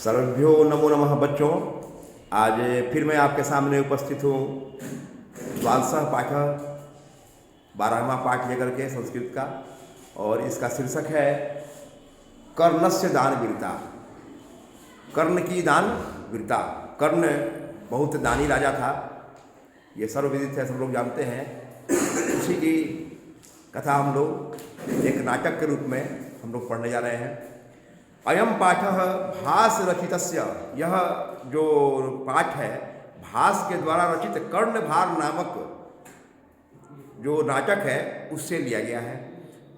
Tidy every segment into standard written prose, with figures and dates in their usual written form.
सर्वभ्यो नमो नमः बच्चों। आज फिर मैं आपके सामने उपस्थित हूँ द्वादशः पाठ 12वां पाठ लेकर के संस्कृत का, और इसका शीर्षक है कर्णस्य दान वीरता। कर्ण की दान वीरता। कर्ण बहुत दानी राजा था, ये सर्वविदित है, सब लोग जानते हैं। उसी की कथा हम लोग एक नाटक के रूप में हम लोग पढ़ने जा रहे हैं। अयम पाठ भास रचितस्य, यह जो पाठ है भास के द्वारा रचित कर्णभार नामक जो नाटक है उससे लिया गया है।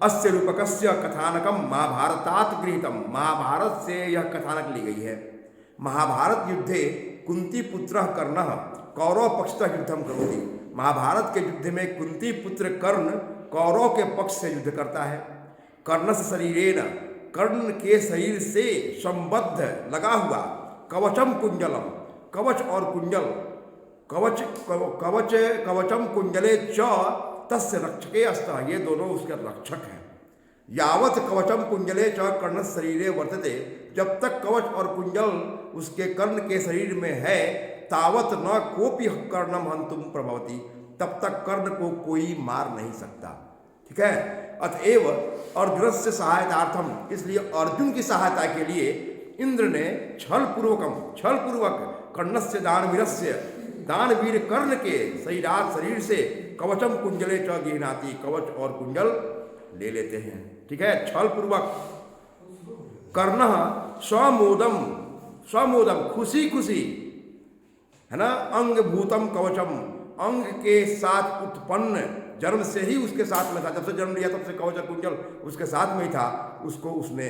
अस्य रूपकस्य कथानकम महाभारतात गृहीतम, महाभारत से यह कथानक ली गई है। महाभारत युद्धे कुंती पुत्र कर्ण कौरव पक्षतः युद्धम करोति। महाभारत के युद्ध में कुंती पुत्र कर्ण कौरव के पक्ष से युद्ध करता है। कर्णस्य शरीरेण, कर्ण के शरीर से संबद्ध लगा हुआ कवचम कुंजलम, कवच और कुंजल, कवचम कुंजले च तस्य रक्षके अस्तः, ये दोनों उसके रक्षक हैं। यावत कवचम कुंजले च कर्ण शरीरे वर्तते, जब तक कवच और कुंजल उसके कर्ण के शरीर में है तावत न कोपि कर्णम हंतुम प्रभवति, तब तक कर्ण को कोई मार नहीं सकता। ठीक है। अतएव अर्जुन से सहायतार्थम, इसलिए अर्जुन की सहायता के लिए इंद्र ने छल पूर्वक कर्णस्य दानवीरस्य, दानवीर कर्ण के शरीर से कवचम कुंजले च गृह्णाति, कवच और कुंजल ले लेते हैं। ठीक है। छल पूर्वक कर्ण स्वमोदम खुशी खुशी, है ना, अंग भूतम कवचम, अंग के साथ उत्पन्न, जन्म से ही उसके साथ में था, जब से जन्म लिया तब से कवच और कुंजल उसके साथ में ही था, उसको उसने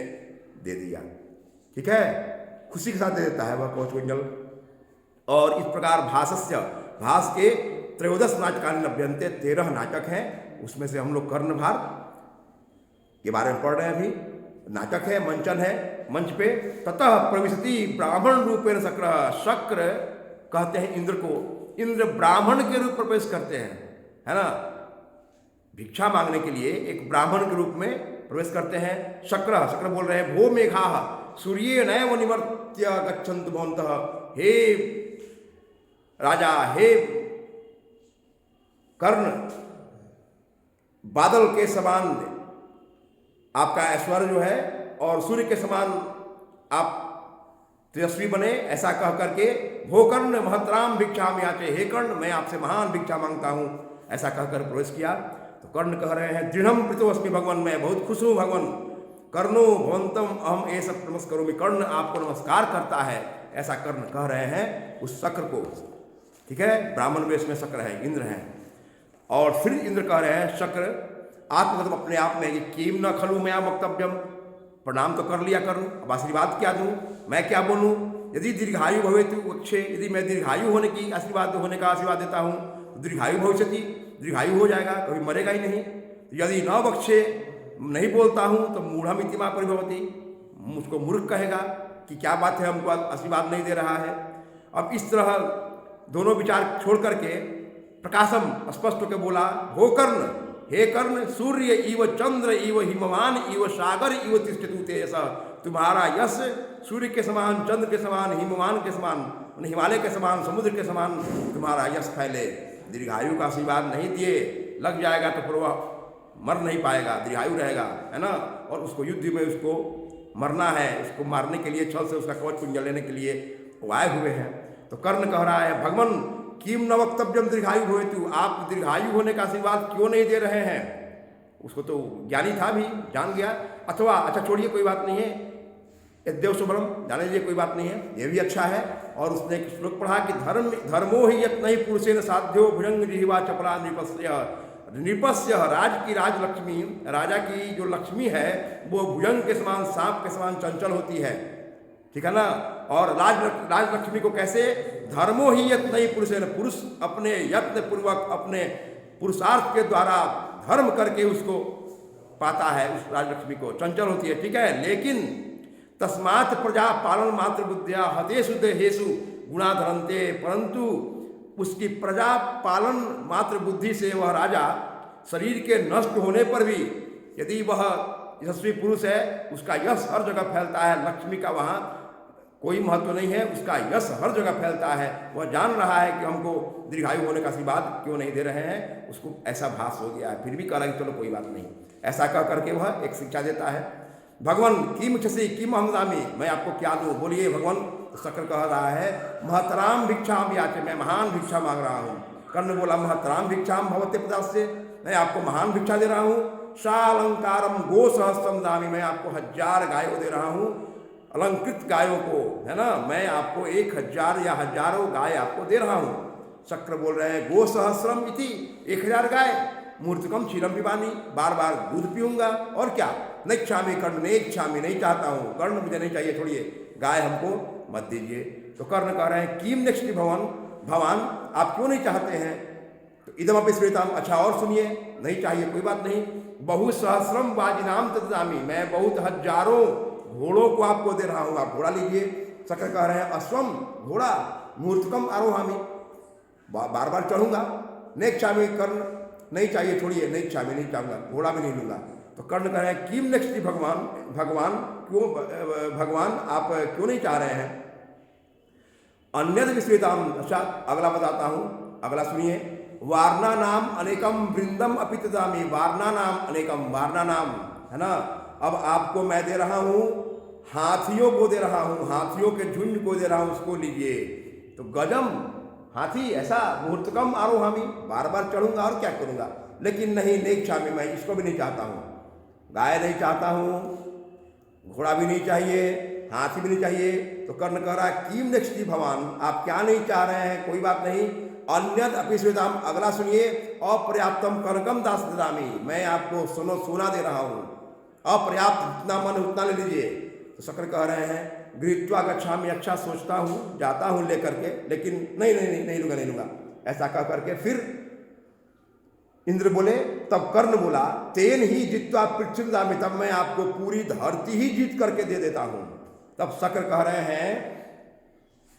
दे दिया। ठीक है। खुशी के साथ दे देता है वह कवच कुंजल। और इस प्रकार भास के 13 नाटकानि लभ्यन्ते, 13 नाटक हैं, उसमें से हम लोग कर्णभार के बारे में पढ़ रहे हैं। अभी नाटक है, मंचन है, मंच पे। ततः प्रविशति ब्राह्मण रूपेण शक्र, शक्र कहते हैं इंद्र को, इंद्र ब्राह्मण के रूप में प्रवेश करते हैं, है ना, भिक्षा मांगने के लिए एक ब्राह्मण के रूप में प्रवेश करते हैं। शक्र बोल रहे हैं, भो मेघा सूर्य नैव निवर्त्य गच्छन्तु भवन्तः, हे राजा, हे कर्ण, बादल के समान आपका ऐश्वर्य जो है और सूर्य के समान आप तेजस्वी बने, ऐसा कह करके भो कर्ण महतराम भिक्षाम याचे, हे कर्ण मैं आपसे महान भिक्षा मांगता हूँ, ऐसा कहकर प्रवेश किया। तो कर्ण कह रहे हैं दृढ़म प्रीतोस्मि भगवान, मैं बहुत खुश हूँ भगवान। कर्णो भवंतम अहम एष नमस्करोमि, कर्ण आपको नमस्कार करता है, ऐसा कर्ण कह रहे हैं उस शक्र को। ठीक है। ब्राह्मण वेश में शक्र है, इंद्र है। और फिर इंद्र कह रहे हैं शक्र आत्मगतम अपने आप में, किम न खलु मया वक्तव्यम, प्रणाम तो कर लिया करूँ, अब आशीर्वाद क्या दूँ, मैं क्या बोलूँ। यदि दीर्घायु भवेतु वक्षे, यदि मैं दीर्घायु होने का आशीर्वाद देता हूँ, दीर्घायु भविष्यति, दीर्घायु हो जाएगा, कभी मरेगा ही नहीं। यदि न बख्शे, नहीं बोलता हूँ तो मूढ़मिति मां परिभवति, मुझको मूर्ख कहेगा कि क्या बात है, हमको आशीर्वाद नहीं दे रहा है। अब इस तरह दोनों विचार छोड़ करके प्रकाशम स्पष्ट होकर बोला, हो कर्ण, हे कर्ण, सूर्य इव चंद्र इव हिमवान इव सागर इव तिष्ठतु तेजसा, तुम्हारा यश सूर्य के समान, चंद्र के समान, हिमवान के समान, हिमालय के समान, समुद्र के समान तुम्हारा यश फैले। दीर्घायु का आशीर्वाद नहीं दिए, लग जाएगा तो पूर्वा मर नहीं पाएगा, दीर्घायु रहेगा, है ना। और उसको युद्ध में उसको मरना है, उसको मारने के लिए छल से उसका कवच कुंजल लेने के लिए वो आए हुए हैं। तो कर्ण कह रहा है भगवान किम न वक्तव्यम दीर्घायु भवेतु, आप दीर्घायु होने का आशीर्वाद क्यों नहीं दे रहे हैं। उसको तो ज्ञानी था भी, जान गया। अथवा अच्छा छोड़िए, कोई बात नहीं है, यद्देव सुबलम, जाने लीजिए, कोई बात नहीं है, ये भी अच्छा है। और उसने एक श्लोक पढ़ा कि धर्मो ही यत नहीं पुरुषेन साध्यो भुजंग जिह्वा चपला नृपस्य, राज की राजलक्ष्मी, राजा की जो लक्ष्मी है वो भुजंग के समान, सांप के समान चंचल होती है। ठीक है ना। और राजलक्ष्मी को कैसे, धर्मो ही यत नहीं पुरुषेन, पुरुष अपने यत्न पूर्वक, अपने पुरुषार्थ के द्वारा धर्म करके उसको पाता है, उस राजलक्ष्मी को, चंचल होती है। ठीक है। लेकिन तस्मात् प्रजा पालन मात्र बुद्धिया हतेषु देहेषु गुणा धरन्ते, परंतु उसकी प्रजा पालन मात्र बुद्धि से वह राजा शरीर के नष्ट होने पर भी, यदि वह यशस्वी पुरुष है, उसका यश हर जगह फैलता है, लक्ष्मी का वहाँ कोई महत्व नहीं है, उसका यश हर जगह फैलता है। वह जान रहा है कि हमको दीर्घायु होने का आशीर्वाद क्यों नहीं दे रहे हैं, उसको ऐसा भास हो गया है, फिर भी कह रहा है कि चलो कोई बात नहीं। ऐसा कह करके वह एक शिक्षा देता है। भगवान की मुझसे की महमदामी, मैं आपको क्या दूँ, बोलिए भगवान। तो शक्र कह रहा है महतराम भिक्षाम याचे, मैं महान भिक्षा मांग रहा हूँ। कर्ण बोला महतराम भिक्षाम भवते पदार्थ से, मैं आपको महान भिक्षा दे रहा हूँ। शालंकारम गो सहस्त्रम दामी, मैं आपको 1000 गायों दे रहा हूँ, अलंकृत गायों को, है ना, मैं आपको 1000 या हजारों गाय आपको दे रहा हूँ। शक्र बोल रहे हैं गो सहस्रम इति, 1000 गाय, मूर्तिकम क्षीरम पिबानी, बार बार दूध पीऊंगा, और क्या, नहीं क्षामी कर्ण, नहीं क्षामी, नहीं चाहता हूँ, कर्ण मुझे नहीं चाहिए, छोड़िए, गाय हमको मत दीजिए। तो कर्ण कह रहे हैं कीम नेक्स्ट भगवान आप क्यों नहीं चाहते हैं। तो इदम अपि श्वेताम, अच्छा और सुनिए, नहीं चाहिए कोई बात नहीं। बहु सहस्रम वाजिनाम तदामी, मैं बहुत हजारों घोड़ों को आपको दे रहा हूँ, आप घोड़ा लीजिए। शक्र कह रहे हैं अश्वम घोड़ा, मूर्तिकम आरोहामी, बार बार चढ़ूंगा। नहीं क्षामी कर्ण, नहीं चाहिए, छोड़िए, नहीं क्षामी, नहीं चाहूँगा, घोड़ा भी नहीं लूँगा। तो कर्ण कह रहे हैं कीम नेक्स्ट भगवान क्यों, भगवान आप क्यों नहीं चाह रहे हैं। अन्यद विश्वेताम, अच्छा अगला बताता हूँ, अगला सुनिए। वारणा नाम अनेकम वृंदम अपि तदामी, वारणा नाम अनेकम, वारणा नाम है ना, अब आपको मैं दे रहा हूँ हाथियों को दे रहा हूँ, हाथियों के झुंड को दे रहा हूँ, उसको लीजिए। तो गजम हाथी, ऐसा मुहूर्तकम आरोहामी, बार बार चढ़ूंगा और क्या करूँगा, लेकिन नहीं, नहीं क्षामी, मैं इसको भी नहीं चाहता हूँ, गाय नहीं चाहता हूँ, घोड़ा भी नहीं चाहिए, हाथी भी नहीं चाहिए। तो कर्ण कह रहा है कीम नेक्स्ट भगवान आप क्या नहीं चाह रहे हैं, कोई बात नहीं। अन्यद अपि श्वेताम, अगला सुनिए। अपर्याप्तम कनकम दास ददामी, मैं आपको सोना दे रहा हूँ, अपर्याप्त, जितना मन उतना ले लीजिए। तो शक्र कह रहे हैं गृहीत्वा गच्छामि, अच्छा सोचता हूँ, जाता हूँ लेकर के, लेकिन नहीं नहीं नहीं नहीं लूँगा, नहीं लूँगा, ऐसा कह करके फिर इंद्र बोले। तब कर्ण बोला तेन ही जित्वा पृथ्वी दामी, तब मैं आपको पूरी धरती ही जीत करके दे देता हूँ। तब शक्र कह रहे हैं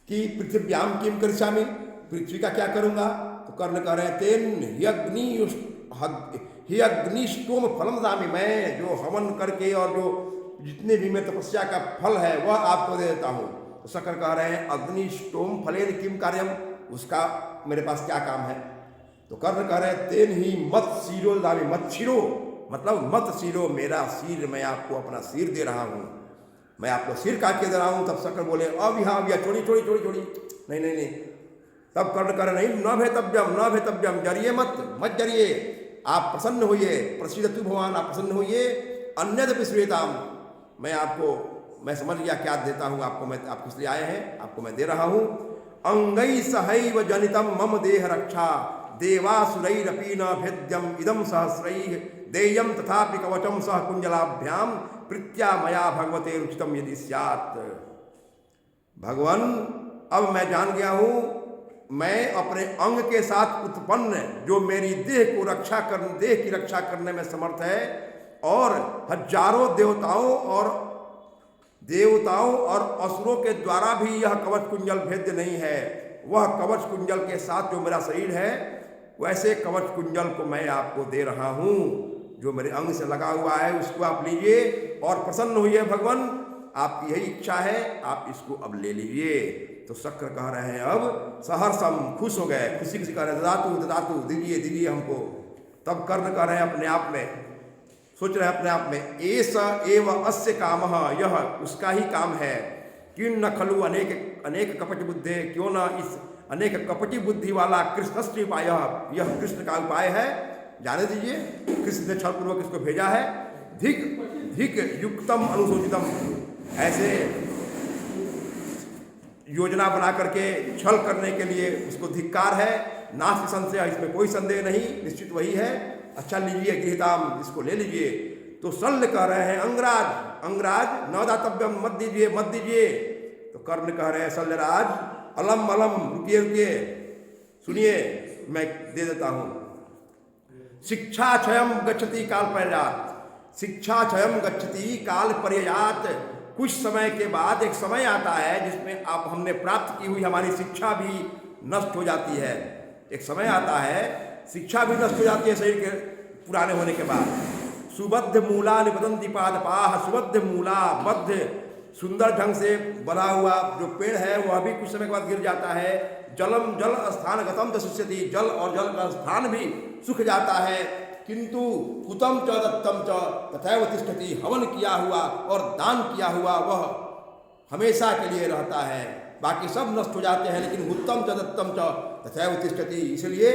कि पृथ्व्याम किम करिष्यामि, पृथ्वी का क्या करूँगा। तो कर्ण कह रहे हैं तेन ही अग्निष्टोम फलम दामी, मैं जो हवन करके और जो जितने भी मैं तपस्या का फल है वह आपको दे देता हूँ। तो शक्र कह रहे हैं अग्निष्टोम फलेन किम कार्यम, उसका मेरे पास क्या काम है। तो कर्ण कह रहे हैं तेन ही मत शिरो दामी, मत शिरो मतलब मत शिरो, मेरा सिर, मैं आपको अपना सिर दे रहा हूँ, मैं आपको सिर काट के दे रहा हूँ। तब शक्र बोले अब यहाँ छोड़ी छोड़ी छोड़ी छोड़ी, नहीं नहीं नहीं। तब कर्ण कह रहे नहीं, न भेतव्यम, जरिए मत जरिए, आप प्रसन्न होइए, प्रसिद्धतु भगवान आप प्रसन्न होइए। अन्यदपि श्वेताम, मैं समझ गया क्या देता हूँ आपको, मैं आप किस लिए आए हैं, आपको मैं दे रहा हूँ। अंगई सहैव जनितम मम देह रक्षा, देवासुरैरपि न भेद्यम इदम सहस्रैः देयम तथापि कवचम सह कुंजलाभ्याम प्रीत्या मया भगवते रुचितम यदि स्यात्। भगवान अब मैं जान गया हूँ, मैं अपने अंग के साथ उत्पन्न जो मेरी देह की रक्षा करने में समर्थ है, और हजारों देवताओं और असुरों के द्वारा भी यह कवच कुंजल भेद्य नहीं है। वह कवच कुंजल के साथ जो मेरा शरीर है, वैसे कवच कुंजल को मैं आपको दे रहा हूँ, जो मेरे अंग से लगा हुआ है उसको आप लीजिए और प्रसन्न होइए। भगवान आपकी यही इच्छा है, आप इसको अब ले लीजिए। तो शक्र कह रहे हैं अब सहर्षम, खुश हो गए, खुशी खुशी कह रहे हैं ददातु, दीजिए दीजिए हमको। तब कर्ण कह रहे हैं अपने आप में, सोच रहे हैं अपने आप में, एस एव अस्य कामः, यह उसका ही काम है। किन न खलु अनेक कपट बुद्धे, क्यों न इस अनेक कपटी बुद्धि वाला कृष्ण उपाय, यह कृष्ण का उपाय है, जाने दीजिए। कृष्ण ने छलपूर्वक इसको भेजा है। धिक युक्तम अनुसूचितम, ऐसे योजना बना करके छल करने के लिए उसको धिक्कार है। नास्ति संशय, इसमें कोई संदेह नहीं, निश्चित वही है। अच्छा लीजिए गृहीताम, इसको ले लीजिए। तो शल्य कह रहे हैं अंगराज न दातव्यम, मत दीजिए। तो कर्ण कह रहे हैं शल्यराज अलम रुकिए, सुनिए मैं दे देता हूँ। शिक्षा क्षयम गच्छति काल पर्यायात, कुछ समय के बाद एक समय आता है जिसमें आप हमने प्राप्त की हुई हमारी शिक्षा भी नष्ट हो जाती है। एक समय आता है शिक्षा भी नष्ट हो जाती है शरीर के पुराने होने के बाद। सुबद्ध मूला निपतंति पादपाः, सुबद्ध मूला बद्ध सुंदर ढंग से बना हुआ जो पेड़ है वह भी कुछ समय के बाद गिर जाता है। जलम जल स्थान गतम दशुष्यति, जल और जल का स्थान भी सूख जाता है। किंतु कुतम च दत्तम च तथैव तिष्ठति, हवन किया हुआ और दान किया हुआ वह हमेशा के लिए रहता है। बाकी सब नष्ट हो जाते हैं, लेकिन उत्तम च दत्तम च तथैव तिष्ठति, इसलिए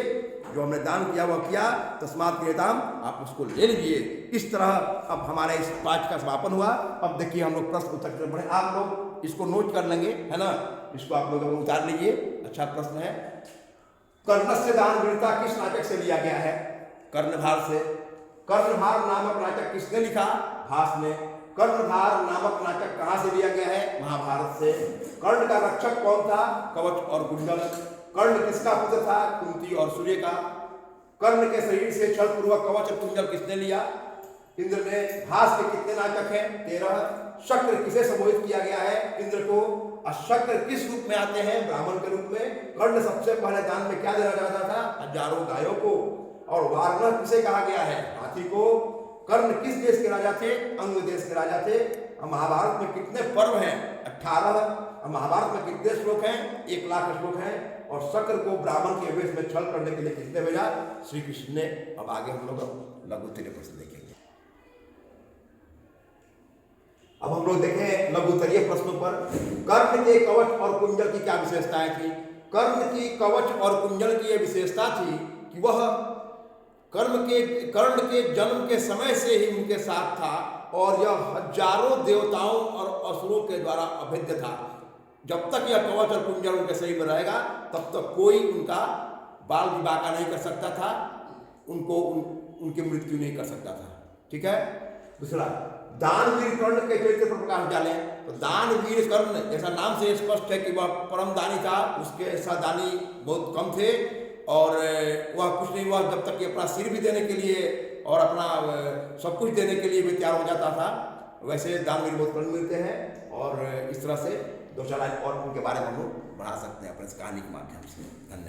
जो हमने दान किया वह किया, तस्मात् क्रियताम, आप उसको ले लीजिए। इस तरह अब हमारे इस पाठ का समापन हुआ। अब देखिए हम लोग प्रश्न उत्तर की बढ़े, आप लोग इसको नोट कर लेंगे, है ना, इसको आप लोग उतार लीजिए। अच्छा प्रश्न है, कर्णस्य दान वीरता किस नाटक से लिया गया है? कर्णधार से। कर्णधार नामक नाटक किसने लिखा? भास ने। कर्णधार नामक नाटक कहाँ से लिया गया है? महाभारत से। कर्ण का रक्षक कौन था? कवच और कुंडल। कर्ण किसका पुत्र था? कुंती और सूर्य का। कर्ण के शरीर से छल पूर्वक कवच और कुंडल किसने लिया? इंद्र ने। भास के कितने नाटक हैं? 13। शक्र किसे संबोधित किया गया है? इंद्र को। शक्र किस रूप में आते हैं? ब्राह्मण के रूप में। कर्ण सबसे पहले दान में क्या देना चाहता था? हजारों गायों को। और वार्णव किसे कहा गया है? हाथी को। कर्ण किस देश के राजा थे? अंग देश के राजा थे। महाभारत में कितने पर्व हैं? 18। महाभारत में कितने श्लोक हैं? 1 लाख श्लोक हैं। और शक्र को ब्राह्मण के वेश में छल करने के लिए किसने भेजा? श्री कृष्ण ने। अब आगे हम लोग लघु उत्तरीय प्रश्न देखेंगे। अब हम लोग देखें लघु उत्तरीय प्रश्नों पर। कर्ण के कवच और कुंडल की क्या विशेषताएं थी? कर्ण की कवच और कुंडल की यह विशेषता थी कि वह कर्ण के जन्म के समय से ही उनके साथ था और यह हजारों देवताओं और असुरों के द्वारा अभेद्य था। जब तक यह कवच और कुंडल उनके शरीर में रहेगा तब तक कोई उनका बाल विवाह का नहीं कर सकता था, उनकी मृत्यु नहीं कर सकता था। ठीक है। दूसरा, दानवीर कर्ण के चरित्र पर प्रकाश डालें। तो दानवीर कर्ण, जैसा नाम से स्पष्ट है कि वह परम दानी था, उसके ऐसा दानी बहुत कम थे और वह कुछ नहीं हुआ जब तक कि अपना सिर भी देने के लिए और अपना सब कुछ देने के लिए भी तैयार हो जाता था। वैसे दानवीर बहुत कम मिलते हैं और इस तरह से 2 लाइन और उनके बारे में हम लोग बढ़ा सकते हैं अपने इस कहानी के माध्यम से। धन्यवाद।